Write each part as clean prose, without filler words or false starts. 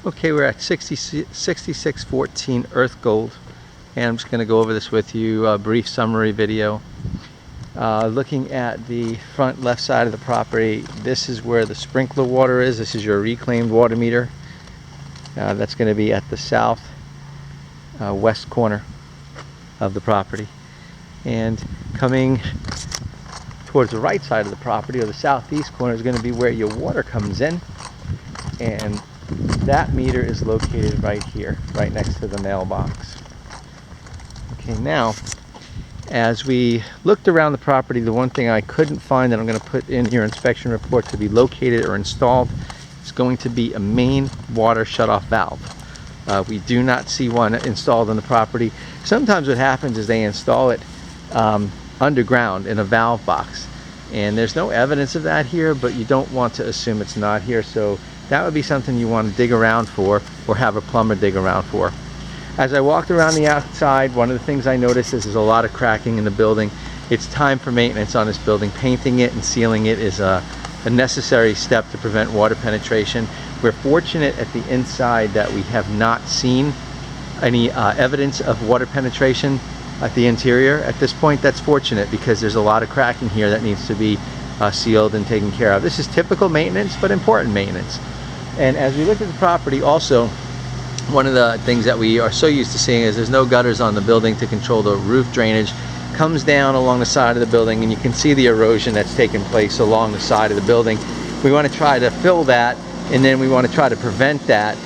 Okay, we're at 6614 Earthgold, and I'm just going to go over this with you, a brief summary video. Looking at the front left side of the property, this is where the sprinkler water is. This is your reclaimed water meter. That's going to be at the south west corner of the property. And coming towards the right side of the property, or the southeast corner, is going to be where your water comes in. And that meter is located right here, right next to the mailbox. Okay, now, as we looked around the property, the one thing I couldn't find that I'm going to put in your inspection report to be located or installed is going to be a main water shutoff valve. We do not see one installed on the property. Sometimes what happens is they install it underground in a valve box, and there's no evidence of that here, but you don't want to assume it's not here, so that would be something you want to dig around for, or have a plumber dig around for. As I walked around the outside, one of the things I noticed is there's a lot of cracking in the building. It's time for maintenance on this building. Painting it and sealing it is a necessary step to prevent water penetration. We're fortunate at the inside that we have not seen any evidence of water penetration at the interior. At this point, that's fortunate, because there's a lot of cracking here that needs to be sealed and taken care of. This is typical maintenance, but important maintenance. And as we look at the property also, one of the things that we are so used to seeing is there's no gutters on the building to control the roof drainage. Comes down along the side of the building, and you can see the erosion that's taken place along the side of the building. We want to try to fill that, and then we want to try to prevent that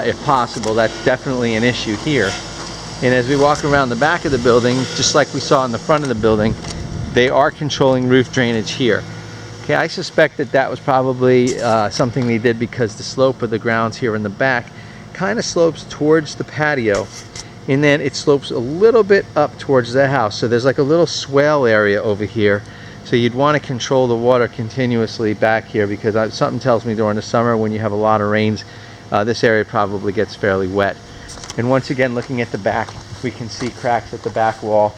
if possible. That's definitely an issue here. And as we walk around the back of the building, just like we saw in the front of the building, they are controlling roof drainage here. Okay, I suspect that that was probably something they did because the slope of the grounds here in the back kind of slopes towards the patio, and then it slopes a little bit up towards the house. So there's like a little swale area over here. So you'd want to control the water continuously back here, because something tells me during the summer when you have a lot of rains, this area probably gets fairly wet. And once again, looking at the back, we can see cracks at the back wall.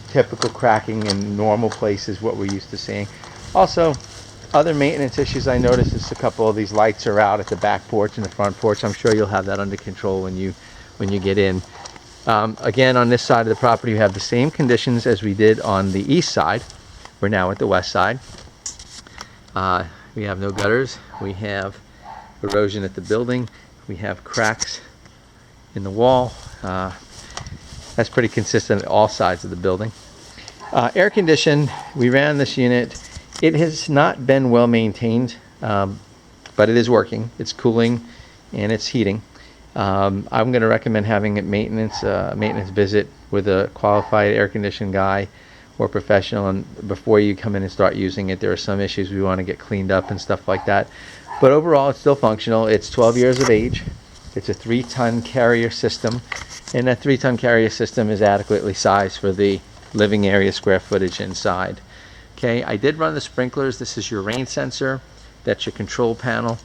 Typical cracking in normal places, what we're used to seeing. Also, other maintenance issues I noticed is a couple of these lights are out at the back porch and the front porch. I'm sure you'll have that under control when you get in. Again, on this side of the property, we have the same conditions as we did on the east side. We're now at the west side. We have no gutters. We have erosion at the building. We have cracks in the wall. That's pretty consistent at all sides of the building. Air condition, we ran this unit. It has not been well maintained, but it is working. It's cooling and it's heating. I'm going to recommend having a maintenance visit with a qualified air conditioning guy or professional, and before you come in and start using it. There are some issues we want to get cleaned up and stuff like that. But overall, it's still functional. It's 12 years of age. It's a 3-ton carrier system, and that 3-ton carrier system is adequately sized for the living area square footage inside. Okay, I did run the sprinklers. This is your rain sensor. That's your control panel.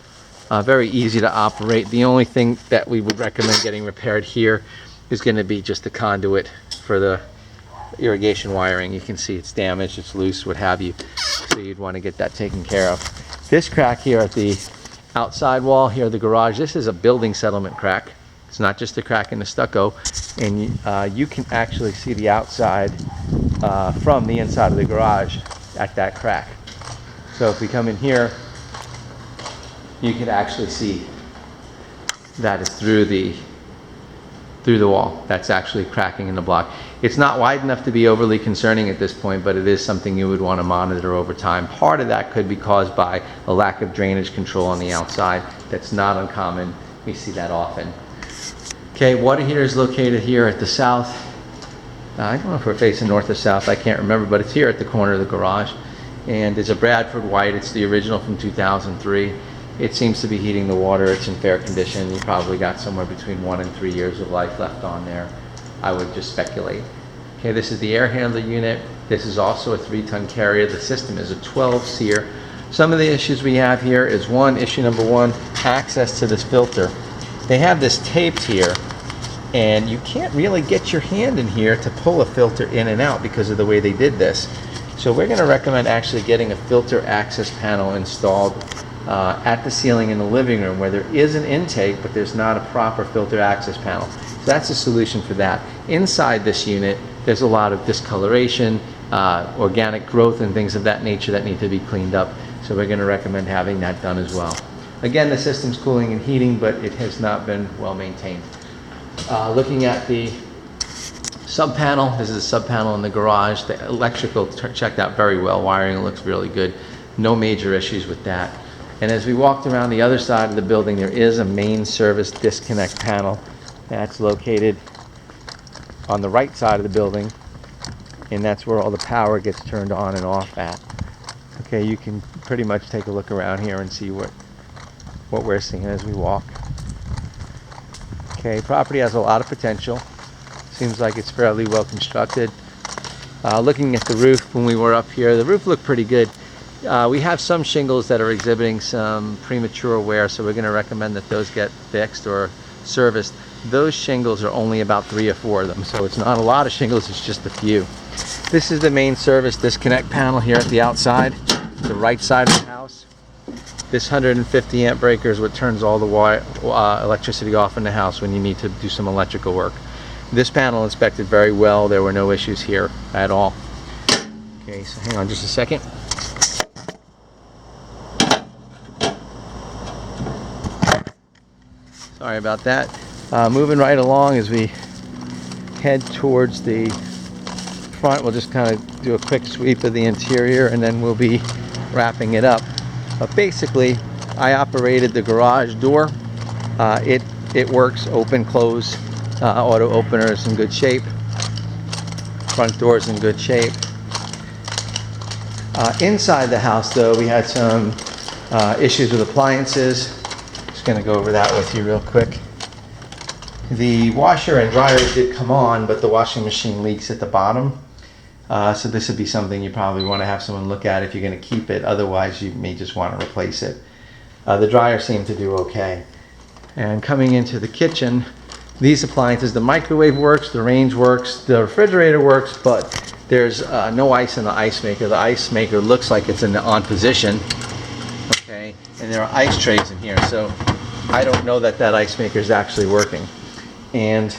Very easy to operate. The only thing that we would recommend getting repaired here is going to be just the conduit for the irrigation wiring. You can see it's damaged, it's loose, what have you. So you'd want to get that taken care of. This crack here at the outside wall here, the garage, this is a building settlement crack. It's not just a crack in the stucco, and you can actually see the outside from the inside of the garage at that crack. So if we come in here, you can actually see that is through the wall. That's actually cracking in the block. It's not wide enough to be overly concerning at this point, but it is something you would want to monitor over time. Part of that could be caused by a lack of drainage control on the outside. That's not uncommon. We see that often. Okay, water heater is located here at the south. I don't know if we're facing north or south, I can't remember, but it's here at the corner of the garage. And it's a Bradford White. It's the original from 2003. It seems to be heating the water. It's in fair condition. You probably got somewhere between 1 and 3 years of life left on there. I would just speculate. Okay, this is the air handler unit. This is also a 3-ton carrier. The system is a 12-SEER. Some of the issues we have here is issue number one, access to this filter. They have this taped here, and you can't really get your hand in here to pull a filter in and out because of the way they did this. So we're going to recommend actually getting a filter access panel installed at the ceiling in the living room where there is an intake, but there's not a proper filter access panel. So that's a solution for that. Inside this unit, there's a lot of discoloration, organic growth and things of that nature that need to be cleaned up. So we're going to recommend having that done as well. Again, the system's cooling and heating, but it has not been well maintained. Looking at the sub panel, this is a sub panel in the garage. The electrical checked out very well. Wiring looks really good. No major issues with that. And as we walked around the other side of the building, there is a main service disconnect panel that's located on the right side of the building, and that's where all the power gets turned on and off at. Okay, you can pretty much take a look around here and see what we're seeing as we walk. Okay, property has a lot of potential. Seems like it's fairly well constructed. Looking at the roof, when we were up here, the roof looked pretty good. We have some shingles that are exhibiting some premature wear, so we're going to recommend that those get fixed or serviced. Those shingles are only about 3 or 4 of them, so it's not a lot of shingles, it's just a few. This is the main service disconnect panel here at the outside, the right side of the house. This 150 amp breaker is what turns all the electricity off in the house when you need to do some electrical work. This panel inspected very well. There were no issues here at all. Okay, so hang on just a second. Sorry about that. Moving right along as we head towards the front, we'll just kind of do a quick sweep of the interior and then we'll be wrapping it up. But basically, I operated the garage door. It works, open, close, auto opener is in good shape. Front door is in good shape. Inside the house though, we had some issues with appliances. Just going to go over that with you real quick. The washer and dryer did come on, but the washing machine leaks at the bottom. So this would be something you probably want to have someone look at if you're going to keep it. Otherwise, you may just want to replace it. The dryer seemed to do okay. And coming into the kitchen, these appliances, the microwave works, the range works, the refrigerator works, but there's no ice in the ice maker. The ice maker looks like it's in the on position. Okay, and there are ice trays in here, so I don't know that that ice maker is actually working. And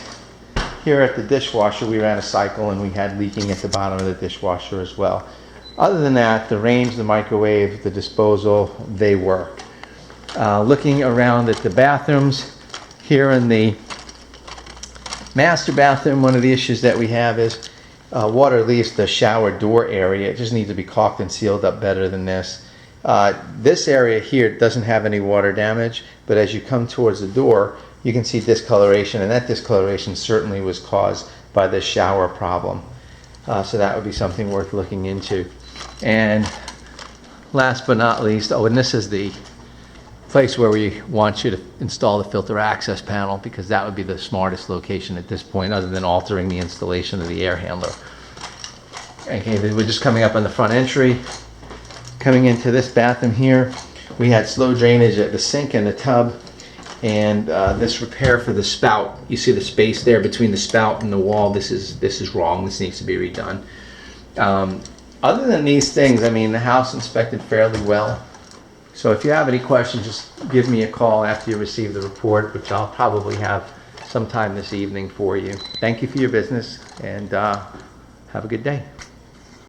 here at the dishwasher, we ran a cycle and we had leaking at the bottom of the dishwasher as well. Other than that, the range, the microwave, the disposal, they work. Looking around at the bathrooms, here in the master bathroom, one of the issues that we have is water leaves the shower door area. It just needs to be caulked and sealed up better than this. This area here doesn't have any water damage, but as you come towards the door, you can see discoloration, and that discoloration certainly was caused by the shower problem. So that would be something worth looking into. And last but not least, and this is the place where we want you to install the filter access panel, because that would be the smartest location at this point, other than altering the installation of the air handler. Okay, we're just coming up on the front entry. Coming into this bathroom here, we had slow drainage at the sink and the tub. And this repair for the spout, you see the space there between the spout and the wall, this is wrong. This needs to be redone. Other than these things, I mean, the house inspected fairly well. So if you have any questions, just give me a call after you receive the report, which I'll probably have sometime this evening for you. Thank you for your business, and have a good day.